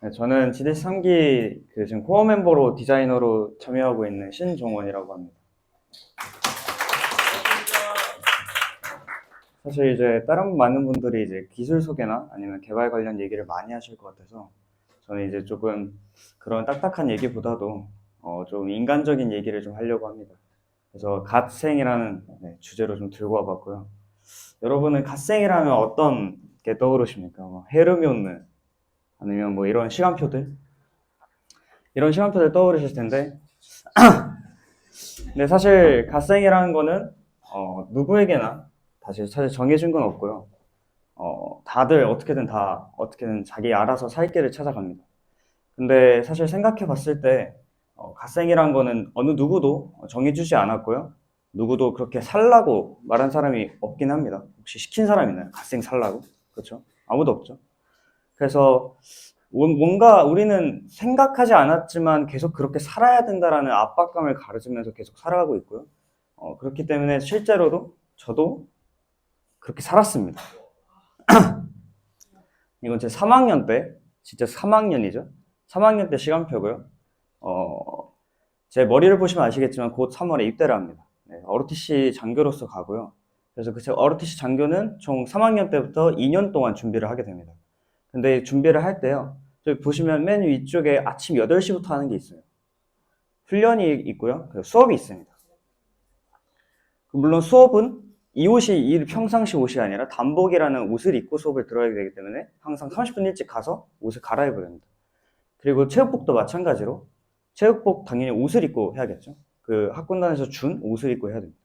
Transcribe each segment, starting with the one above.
네, 저는 GD 3기 지금 코어 멤버로 디자이너로 참여하고 있는 신종원이라고 합니다. 사실 이제 다른 많은 분들이 이제 기술 소개나 아니면 개발 관련 얘기를 많이 하실 것 같아서 저는 이제 조금 그런 딱딱한 얘기보다도 좀 인간적인 얘기를 좀 하려고 합니다. 그래서 갓생이라는 주제로 좀 들고 와봤고요. 여러분은 갓생이라면 어떤 게 떠오르십니까? 뭐 헤르미온느 아니면 뭐 이런 시간표들 떠오르실 텐데, 근데 사실 갓생이라는 거는 누구에게나 사실 정해진 건 없고요. 다들 어떻게든 자기 알아서 살 길을 찾아갑니다. 근데 사실 생각해 봤을 때 갓생이라는 거는 어느 누구도 정해주지 않았고요. 누구도 그렇게 살라고 말한 사람이 없긴 합니다. 혹시 시킨 사람 있나요? 갓생 살라고? 그렇죠? 아무도 없죠. 그래서 뭔가 우리는 생각하지 않았지만 계속 그렇게 살아야 된다라는 압박감을 가르치면서 계속 살아가고 있고요. 그렇기 때문에 실제로도 저도 그렇게 살았습니다. 이건 제 3학년 때, 진짜 3학년이죠. 3학년 때 시간표고요. 제 머리를 보시면 아시겠지만 곧 3월에 입대를 합니다. 네, ROTC 장교로서 가고요. 그래서 그 ROTC 장교는 총 3학년 때부터 2년 동안 준비를 하게 됩니다. 근데 준비를 할 때요. 저기 보시면 맨 위쪽에 아침 8시부터 하는 게 있어요. 훈련이 있고요. 그리고 수업이 있습니다. 물론 수업은 이 옷이 평상시 옷이 아니라 단복이라는 옷을 입고 수업을 들어야 되기 때문에 항상 30분 일찍 가서 옷을 갈아입어야 됩니다. 그리고 체육복도 마찬가지로 체육복 당연히 옷을 입고 해야겠죠. 그 학군단에서 준 옷을 입고 해야 됩니다.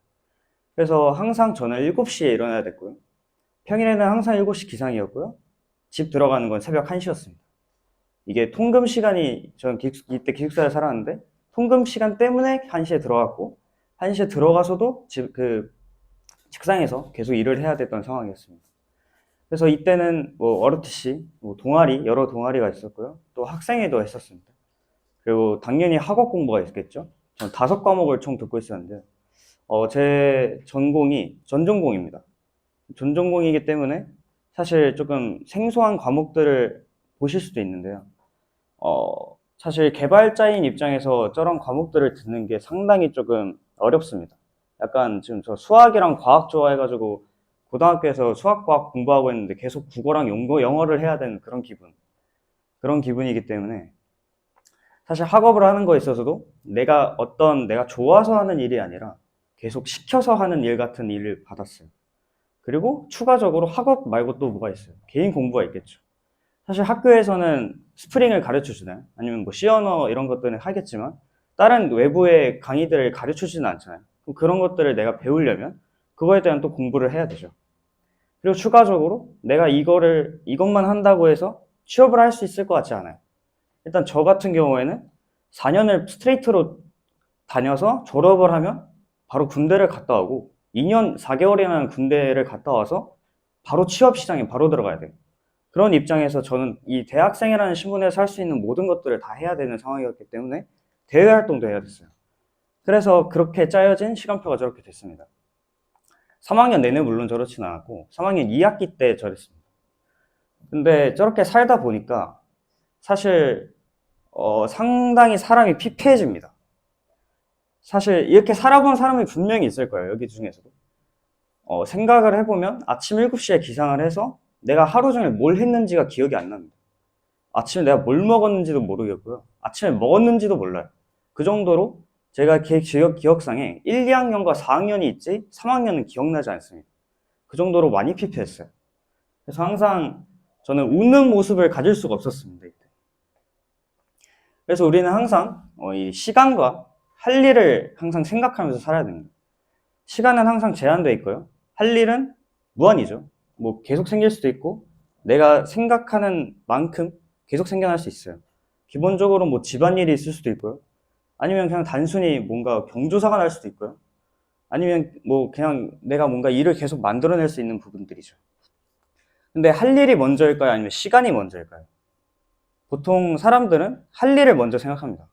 그래서 항상 저는 7시에 일어나야 됐고요. 평일에는 항상 7시 기상이었고요. 집 들어가는 건 새벽 1시였습니다. 이게 통금 시간이, 저는 이때 기숙사에 살았는데, 통금 시간 때문에 1시에 들어갔고, 1시에 들어가서도 책상에서 계속 일을 해야 됐던 상황이었습니다. 그래서 이때는 뭐 ROTC, 뭐 동아리, 여러 동아리가 있었고요. 또 학생회도 했었습니다. 그리고 당연히 학업 공부가 있겠죠. 저는 5과목을 총 듣고 있었는데, 제 전공이 전전공입니다. 전전공이기 때문에 사실 조금 생소한 과목들을 보실 수도 있는데요. 사실 개발자인 입장에서 저런 과목들을 듣는 게 상당히 조금 어렵습니다. 약간 지금 저 수학이랑 과학 좋아해가지고 고등학교에서 수학, 과학 공부하고 있는데 계속 국어랑 영어를 해야 되는 그런 기분이기 때문에 사실 학업을 하는 거에 있어서도 내가 좋아서 하는 일이 아니라 계속 시켜서 하는 일 같은 일을 받았어요. 그리고 추가적으로 학업 말고 또 뭐가 있어요? 개인 공부가 있겠죠. 사실 학교에서는 스프링을 가르쳐 주나요? 아니면 뭐 C언어 이런 것들은 하겠지만 다른 외부의 강의들을 가르쳐 주지는 않잖아요. 그럼 그런 것들을 내가 배우려면 그거에 대한 또 공부를 해야 되죠. 그리고 추가적으로 내가 이것만 한다고 해서 취업을 할 수 있을 것 같지 않아요. 일단 저 같은 경우에는 4년을 스트레이트로 다녀서 졸업을 하면 바로 군대를 갔다 오고 2년 4개월이라는 군대를 갔다 와서 바로 취업 시장에 바로 들어가야 돼요. 그런 입장에서 저는 이 대학생이라는 신분에서 할 수 있는 모든 것들을 다 해야 되는 상황이었기 때문에 대외 활동도 해야 됐어요. 그래서 그렇게 짜여진 시간표가 저렇게 됐습니다. 3학년 내내 물론 저렇진 않았고 3학년 2학기 때 저랬습니다. 근데 저렇게 살다 보니까 사실 상당히 사람이 피폐해집니다. 사실 이렇게 살아본 사람이 분명히 있을 거예요. 여기 중에서도. 생각을 해보면 아침 7시에 기상을 해서 내가 하루 종일 뭘 했는지가 기억이 안 납니다. 아침에 내가 뭘 먹었는지도 모르겠고요. 아침에 먹었는지도 몰라요. 그 정도로 제가 기억상에 1, 2학년과 4학년이 있지 3학년은 기억나지 않습니다. 그 정도로 많이 피폐했어요. 그래서 항상 저는 웃는 모습을 가질 수가 없었습니다. 이때. 그래서 우리는 항상 이 시간과 할 일을 항상 생각하면서 살아야 됩니다. 시간은 항상 제한되어 있고요. 할 일은 무한이죠. 뭐 계속 생길 수도 있고 내가 생각하는 만큼 계속 생겨날 수 있어요. 기본적으로 뭐 집안일이 있을 수도 있고요. 아니면 그냥 단순히 뭔가 경조사가 날 수도 있고요. 아니면 뭐 그냥 내가 뭔가 일을 계속 만들어낼 수 있는 부분들이죠. 근데 할 일이 먼저일까요? 아니면 시간이 먼저일까요? 보통 사람들은 할 일을 먼저 생각합니다.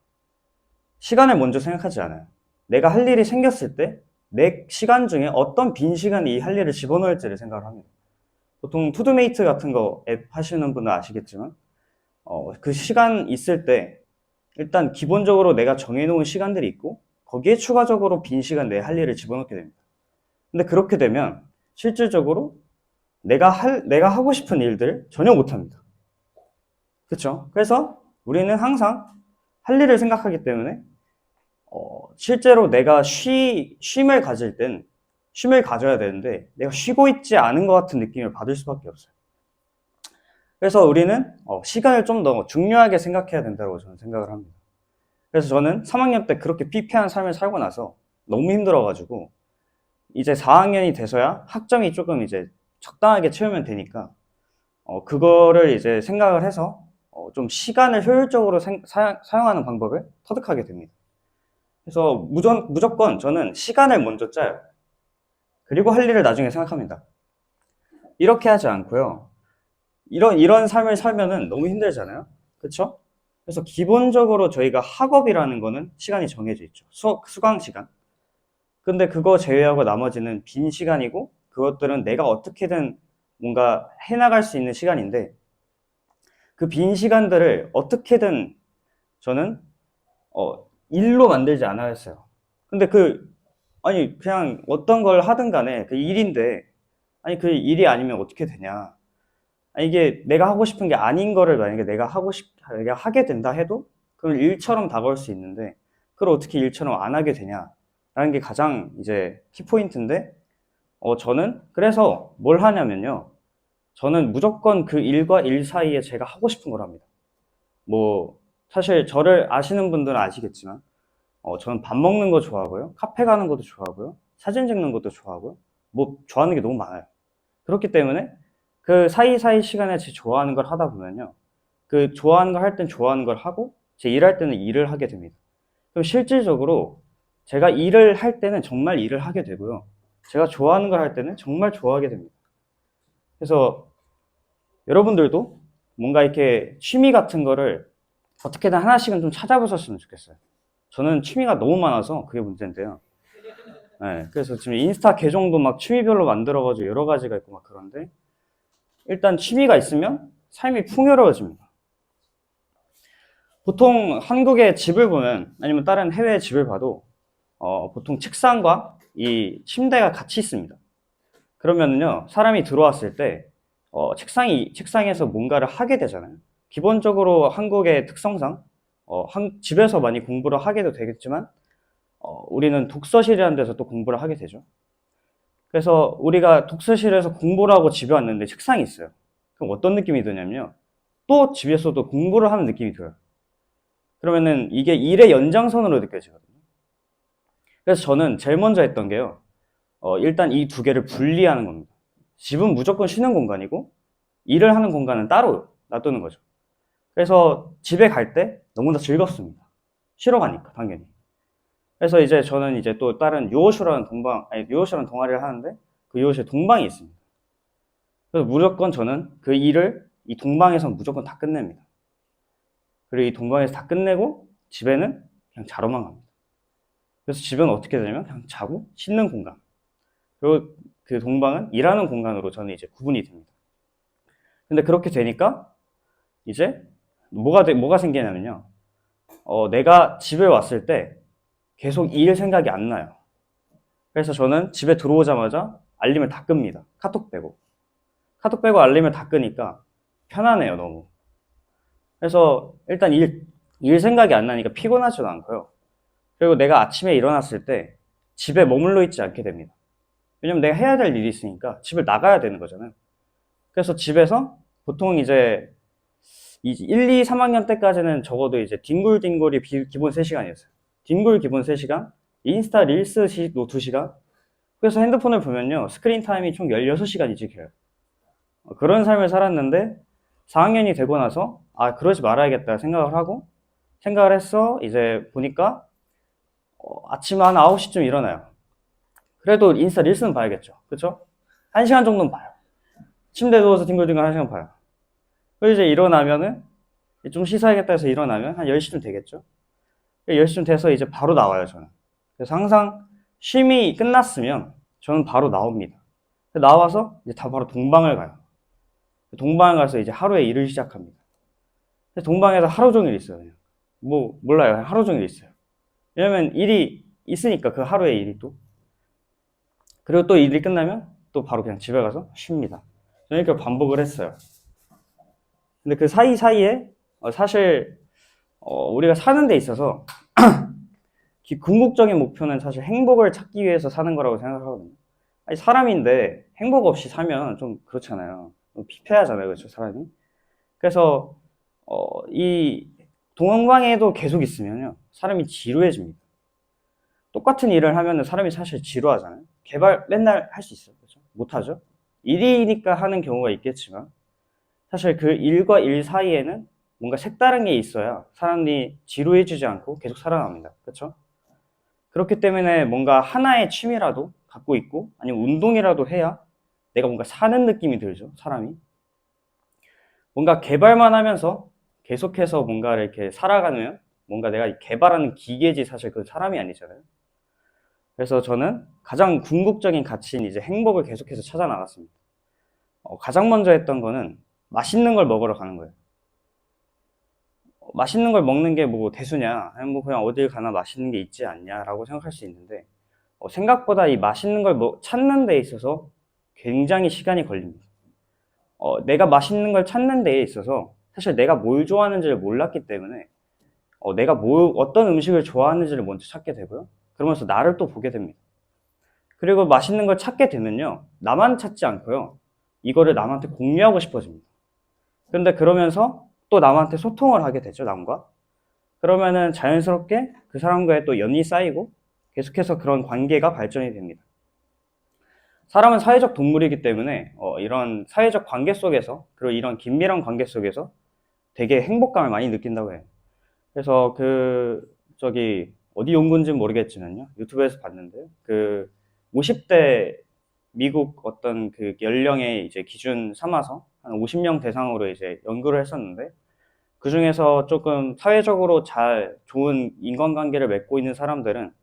시간을 먼저 생각하지 않아요. 내가 할 일이 생겼을 때 내 시간 중에 어떤 빈 시간에 이 할 일을 집어넣을지를 생각을 합니다. 보통 투두메이트 같은 거 앱 하시는 분은 아시겠지만 그 시간 있을 때 일단 기본적으로 내가 정해놓은 시간들이 있고 거기에 추가적으로 빈 시간 내에 할 일을 집어넣게 됩니다. 근데 그렇게 되면 실질적으로 내가 하고 싶은 일들 전혀 못합니다. 그렇죠? 그래서 우리는 항상 할 일을 생각하기 때문에 실제로 내가 쉼을 가져야 되는데 내가 쉬고 있지 않은 것 같은 느낌을 받을 수밖에 없어요. 그래서 우리는 시간을 좀 더 중요하게 생각해야 된다고 저는 생각을 합니다. 그래서 저는 3학년 때 그렇게 피폐한 삶을 살고 나서 너무 힘들어가지고 이제 4학년이 돼서야 학점이 조금 이제 적당하게 채우면 되니까 그거를 이제 생각을 해서 좀 시간을 효율적으로 사용하는 방법을 터득하게 됩니다. 그래서 무조건 저는 시간을 먼저 짜요. 그리고 할 일을 나중에 생각합니다. 이렇게 하지 않고요. 이런 삶을 살면은 너무 힘들잖아요. 그렇죠? 그래서 기본적으로 저희가 학업이라는 거는 시간이 정해져 있죠. 수강 시간. 근데 그거 제외하고 나머지는 빈 시간이고 그것들은 내가 어떻게든 뭔가 해나갈 수 있는 시간인데 그 빈 시간들을 어떻게든 저는 일로 만들지 않았어요. 근데 아니 그냥 어떤 걸 하든 간에 그 일인데 아니 그 일이 아니면 어떻게 되냐. 아니, 이게 내가 하고 싶은 게 아닌 거를 만약에 내가 하게 된다 해도 그걸 일처럼 다가올 수 있는데 그걸 어떻게 일처럼 안 하게 되냐라는 게 가장 이제 키포인트인데 저는 그래서 뭘 하냐면요. 저는 무조건 그 일과 일 사이에 제가 하고 싶은 걸 합니다. 뭐 사실 저를 아시는 분들은 아시겠지만 저는 밥 먹는 거 좋아하고요. 카페 가는 것도 좋아하고요. 사진 찍는 것도 좋아하고요. 뭐 좋아하는 게 너무 많아요. 그렇기 때문에 그 사이사이 시간에 제 좋아하는 걸 하다 보면요. 그 좋아하는 걸 할 땐 좋아하는 걸 하고 제 일할 때는 일을 하게 됩니다. 그럼 실질적으로 제가 일을 할 때는 정말 일을 하게 되고요. 제가 좋아하는 걸 할 때는 정말 좋아하게 됩니다. 그래서 여러분들도 뭔가 이렇게 취미 같은 거를 어떻게든 하나씩은 좀 찾아보셨으면 좋겠어요. 저는 취미가 너무 많아서 그게 문제인데요. 네, 그래서 지금 인스타 계정도 막 취미별로 만들어가지고 여러 가지가 있고 막 그런데 일단 취미가 있으면 삶이 풍요로워집니다. 보통 한국의 집을 보면 아니면 다른 해외의 집을 봐도 보통 책상과 이 침대가 같이 있습니다. 그러면요 사람이 들어왔을 때 책상에서 뭔가를 하게 되잖아요. 기본적으로 한국의 특성상 집에서 많이 공부를 하게도 되겠지만 우리는 독서실이라는 데서 또 공부를 하게 되죠. 그래서 우리가 독서실에서 공부를 하고 집에 왔는데 책상이 있어요. 그럼 어떤 느낌이 드냐면요. 또 집에서도 공부를 하는 느낌이 들어요. 그러면은 이게 일의 연장선으로 느껴지거든요. 그래서 저는 제일 먼저 했던 게요. 일단 이 두 개를 분리하는 겁니다. 집은 무조건 쉬는 공간이고 일을 하는 공간은 따로 놔두는 거죠. 그래서 집에 갈 때 너무나 즐겁습니다. 쉬러 가니까 당연히. 그래서 이제 저는 이제 또 다른 요호쇼라는 요호쇼라는 동아리를 하는데 그 요호쇼에 동방이 있습니다. 그래서 무조건 저는 그 일을 이 동방에서 무조건 다 끝냅니다. 그리고 이 동방에서 다 끝내고 집에는 그냥 자러만 갑니다. 그래서 집은 어떻게 되냐면 그냥 자고 씻는 공간. 그리고 그 동방은 일하는 공간으로 저는 이제 구분이 됩니다. 근데 그렇게 되니까 이제 뭐가 생기냐면요. 내가 집에 왔을 때 계속 일 생각이 안 나요. 그래서 저는 집에 들어오자마자 알림을 다 끕니다. 카톡 빼고 알림을 다 끄니까 편하네요, 너무. 그래서 일단 일 생각이 안 나니까 피곤하지도 않고요. 그리고 내가 아침에 일어났을 때 집에 머물러 있지 않게 됩니다. 왜냐면 내가 해야 될 일이 있으니까 집을 나가야 되는 거잖아요. 그래서 집에서 보통 이제 1, 2, 3학년 때까지는 적어도 이제 뒹굴뒹굴이 기본 3시간이었어요. 뒹굴 기본 3시간, 인스타 릴스 2시간. 그래서 핸드폰을 보면요. 스크린 타임이 총 16시간이 찍혀요. 그런 삶을 살았는데 4학년이 되고 나서 그러지 말아야겠다 생각을 했어. 이제 보니까 아침 한 9시쯤 일어나요. 그래도 인스타 릴스는 봐야겠죠. 그쵸? 1시간 정도는 봐요. 침대에 누워서 뒹굴뒹굴 1시간 봐요. 그리고 이제 일어나면은 좀 씻어야겠다 해서 일어나면 한 10시쯤 되겠죠. 10시쯤 돼서 이제 바로 나와요, 저는. 그래서 항상 쉼이 끝났으면 저는 바로 나옵니다. 나와서 이제 다 바로 동방을 가요. 동방을 가서 이제 하루의 일을 시작합니다. 동방에서 하루 종일 있어요. 그냥. 뭐 몰라요. 하루 종일 있어요. 왜냐면 일이 있으니까 그 하루에 일이 또. 그리고 또 일이 끝나면 또 바로 그냥 집에 가서 쉽니다. 저는 이렇게 반복을 했어요. 근데 그 사이사이에 사실 우리가 사는 데 있어서 궁극적인 목표는 사실 행복을 찾기 위해서 사는 거라고 생각하거든요. 아니, 사람인데 행복 없이 살면 좀 그렇잖아요. 피폐하잖아요. 그렇죠, 사람이. 그래서 이 동방에도 계속 있으면요. 사람이 지루해집니다. 똑같은 일을 하면은 사람이 사실 지루하잖아요. 개발 맨날 할 수 있어요. 그렇죠? 못하죠? 일이니까 하는 경우가 있겠지만 사실 그 일과 일 사이에는 뭔가 색다른 게 있어야 사람이 지루해지지 않고 계속 살아납니다. 그렇죠? 그렇기 때문에 뭔가 하나의 취미라도 갖고 있고 아니면 운동이라도 해야 내가 뭔가 사는 느낌이 들죠. 사람이. 뭔가 개발만 하면서 계속해서 뭔가를 이렇게 살아가면 뭔가 내가 개발하는 기계지 사실 그 사람이 아니잖아요. 그래서 저는 가장 궁극적인 가치인 이제 행복을 계속해서 찾아 나갔습니다. 가장 먼저 했던 거는 맛있는 걸 먹으러 가는 거예요. 맛있는 걸 먹는 게 뭐 대수냐? 아니면 뭐 그냥 어딜 가나 맛있는 게 있지 않냐라고 생각할 수 있는데 생각보다 이 맛있는 걸 찾는 데 있어서 굉장히 시간이 걸립니다. 내가 맛있는 걸 찾는 데에 있어서 사실 내가 뭘 좋아하는지를 몰랐기 때문에 내가 어떤 음식을 좋아하는지를 먼저 찾게 되고요. 그러면서 나를 또 보게 됩니다. 그리고 맛있는 걸 찾게 되면요. 나만 찾지 않고요. 이거를 남한테 공유하고 싶어집니다. 그런데 그러면서 또 남한테 소통을 하게 되죠, 남과. 그러면은 자연스럽게 그 사람과의 또 연이 쌓이고 계속해서 그런 관계가 발전이 됩니다. 사람은 사회적 동물이기 때문에 이런 사회적 관계 속에서 그리고 이런 긴밀한 관계 속에서 되게 행복감을 많이 느낀다고 해요. 그래서 어디 연구인지는 모르겠지만요. 유튜브에서 봤는데요. 50대 미국 어떤 그 연령의 이제 기준 삼아서 한 50명 대상으로 이제 연구를 했었는데 그 중에서 조금 사회적으로 좋은 인간관계를 맺고 있는 사람들은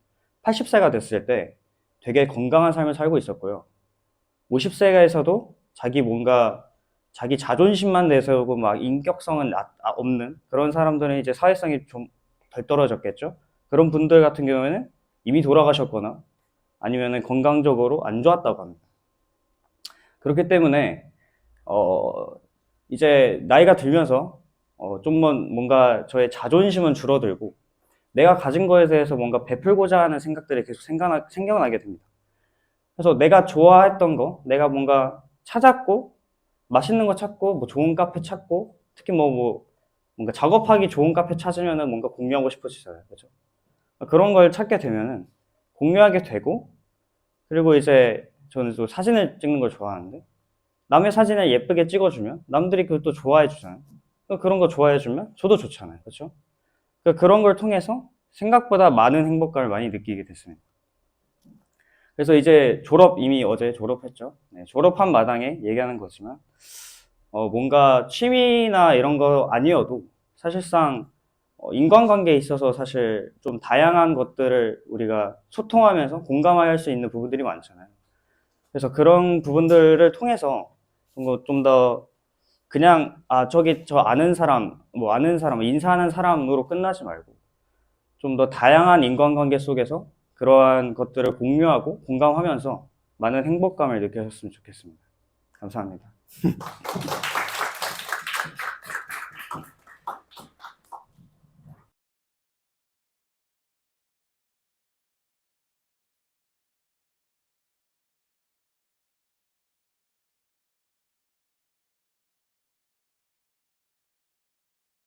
80세가 됐을 때 되게 건강한 삶을 살고 있었고요. 50세에서도 자기 자존심만 내세우고 막 인격성은 없는 그런 사람들은 이제 사회성이 좀 덜 떨어졌겠죠. 그런 분들 같은 경우에는 이미 돌아가셨거나 아니면은 건강적으로 안 좋았다고 합니다. 그렇기 때문에 이제 나이가 들면서 좀 뭔가 저의 자존심은 줄어들고 내가 가진 거에 대해서 뭔가 베풀고자 하는 생각들이 계속 생겨나게 됩니다. 그래서 내가 좋아했던 거, 내가 뭔가 찾았고 맛있는 거 찾고 뭐 좋은 카페 찾고 특히 뭔가 작업하기 좋은 카페 찾으면은 뭔가 공유하고 싶어지잖아요. 그렇죠? 그런 걸 찾게 되면은 공유하게 되고 그리고 이제 저는 또 사진을 찍는 걸 좋아하는데 남의 사진을 예쁘게 찍어주면 남들이 그걸 또 좋아해 주잖아요. 그런 거 좋아해 주면 저도 좋잖아요. 그렇죠? 그런 걸 통해서 생각보다 많은 행복감을 많이 느끼게 됐습니다. 그래서 이제 이미 어제 졸업했죠. 네, 졸업한 마당에 얘기하는 거지만 뭔가 취미나 이런 거 아니어도 사실상 인간관계에 있어서 사실 좀 다양한 것들을 우리가 소통하면서 공감할 수 있는 부분들이 많잖아요. 그래서 그런 부분들을 통해서 좀 더 그냥 저 아는 사람 인사하는 사람으로 끝나지 말고 좀 더 다양한 인간관계 속에서 그러한 것들을 공유하고 공감하면서 많은 행복감을 느끼셨으면 좋겠습니다. 감사합니다.